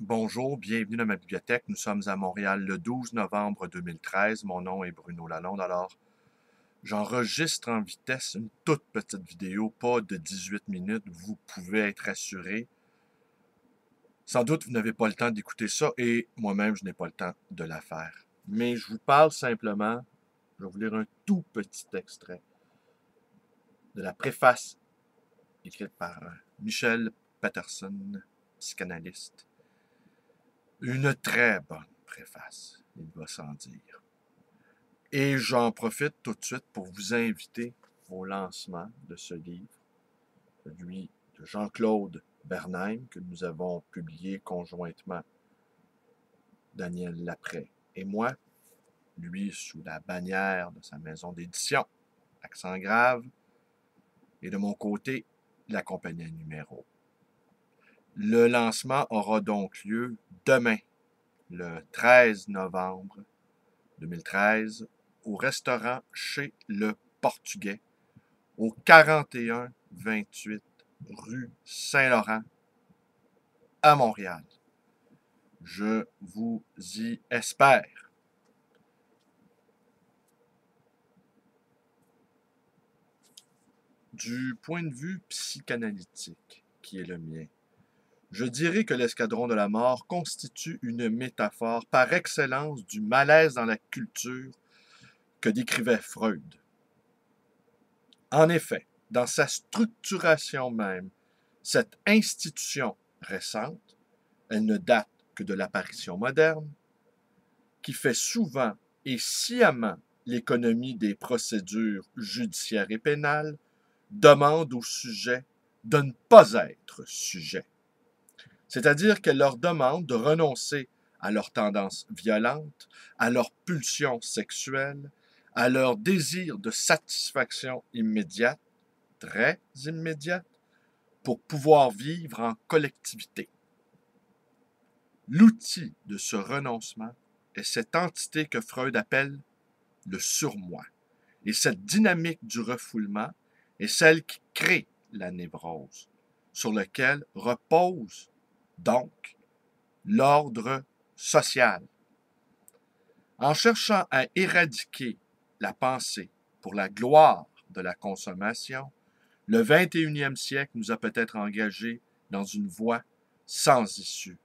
Bonjour, bienvenue dans ma bibliothèque. Nous sommes à Montréal le 12 novembre 2013. Mon nom est Bruno Lalonde. Alors, j'enregistre en vitesse une toute petite vidéo, pas de 18 minutes. Vous pouvez être assuré. Sans doute, vous n'avez pas le temps d'écouter ça et moi-même, je n'ai pas le temps de la faire. Mais je vous parle simplement, je vais vous lire un tout petit extrait de la préface écrite par Michel Patterson, psychanalyste. Une très bonne préface, il va sans dire. Et j'en profite tout de suite pour vous inviter au lancement de ce livre, celui de Jean-Claude Bernheim, que nous avons publié conjointement, Daniel Laprès et moi, lui sous la bannière de sa maison d'édition, Accent grave, et de mon côté, la compagnie numéro. Le lancement aura donc lieu demain, le 13 novembre 2013, au restaurant Chez le Portugais, au 41-28 rue Saint-Laurent, à Montréal. Je vous y espère. Du point de vue psychanalytique, qui est le mien, je dirais que l'escadron de la mort constitue une métaphore par excellence du malaise dans la culture que décrivait Freud. En effet, dans sa structuration même, cette institution récente, elle ne date que de l'apparition moderne, qui fait souvent et sciemment l'économie des procédures judiciaires et pénales, demande aux sujets de ne pas être sujets. C'est-à-dire qu'elle leur demande de renoncer à leurs tendances violentes, à leurs pulsions sexuelles, à leur désir de satisfaction immédiate, très immédiate, pour pouvoir vivre en collectivité. L'outil de ce renoncement est cette entité que Freud appelle le surmoi. Et cette dynamique du refoulement est celle qui crée la névrose, sur laquelle repose donc l'ordre social. En cherchant à éradiquer la pensée pour la gloire de la consommation, le 21e siècle nous a peut-être engagés dans une voie sans issue.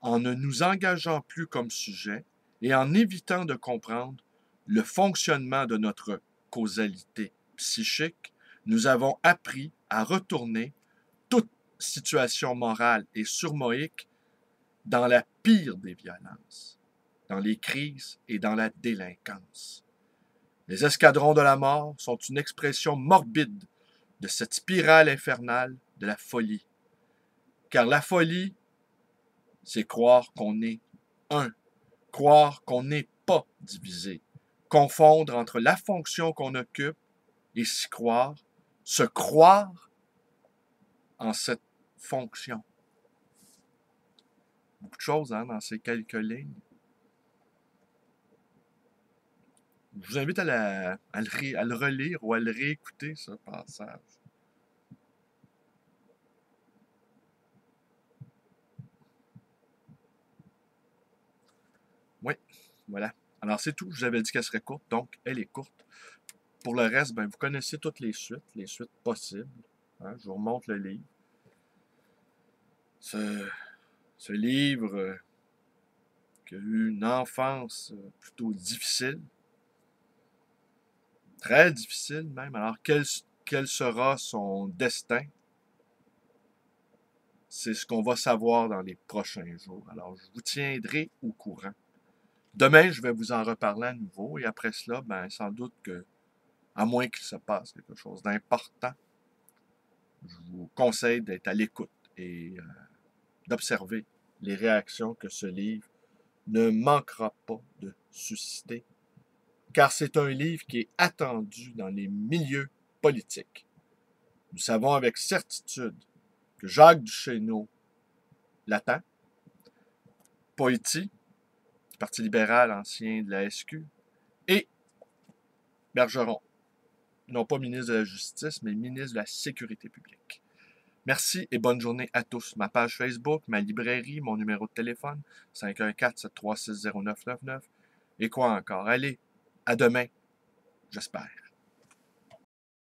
En ne nous engageant plus comme sujet et en évitant de comprendre le fonctionnement de notre causalité psychique, nous avons appris à retourner toute situation morale et surmoïque dans la pire des violences, dans les crises et dans la délinquance. Les escadrons de la mort sont une expression morbide de cette spirale infernale de la folie. Car la folie, c'est croire qu'on est un, croire qu'on n'est pas divisé, confondre entre la fonction qu'on occupe et s'y croire, se croire en cette fonction. Beaucoup de choses dans ces quelques lignes. Je vous invite à le relire ou à le réécouter, ce passage. Oui, voilà. Alors, c'est tout. Je vous avais dit qu'elle serait courte, donc elle est courte. Pour le reste, ben, vous connaissez toutes les suites possibles. Hein, je vous remonte le livre. Ce livre qui a eu une enfance plutôt difficile, très difficile même. Alors, quel sera son destin? C'est ce qu'on va savoir dans les prochains jours. Alors, je vous tiendrai au courant. Demain, je vais vous en reparler à nouveau. Et après cela, ben, sans doute que, à moins qu'il se passe quelque chose d'important, je vous conseille d'être à l'écoute et d'observer les réactions que ce livre ne manquera pas de susciter, car c'est un livre qui est attendu dans les milieux politiques. Nous savons avec certitude que Jacques Duchesneau l'attend, Poëti, du Parti libéral ancien de la SQ, et Bergeron, non pas ministre de la Justice, mais ministre de la Sécurité publique. Merci et bonne journée à tous. Ma page Facebook, ma librairie, mon numéro de téléphone, 514-736-0999. Et quoi encore? Allez, à demain, j'espère.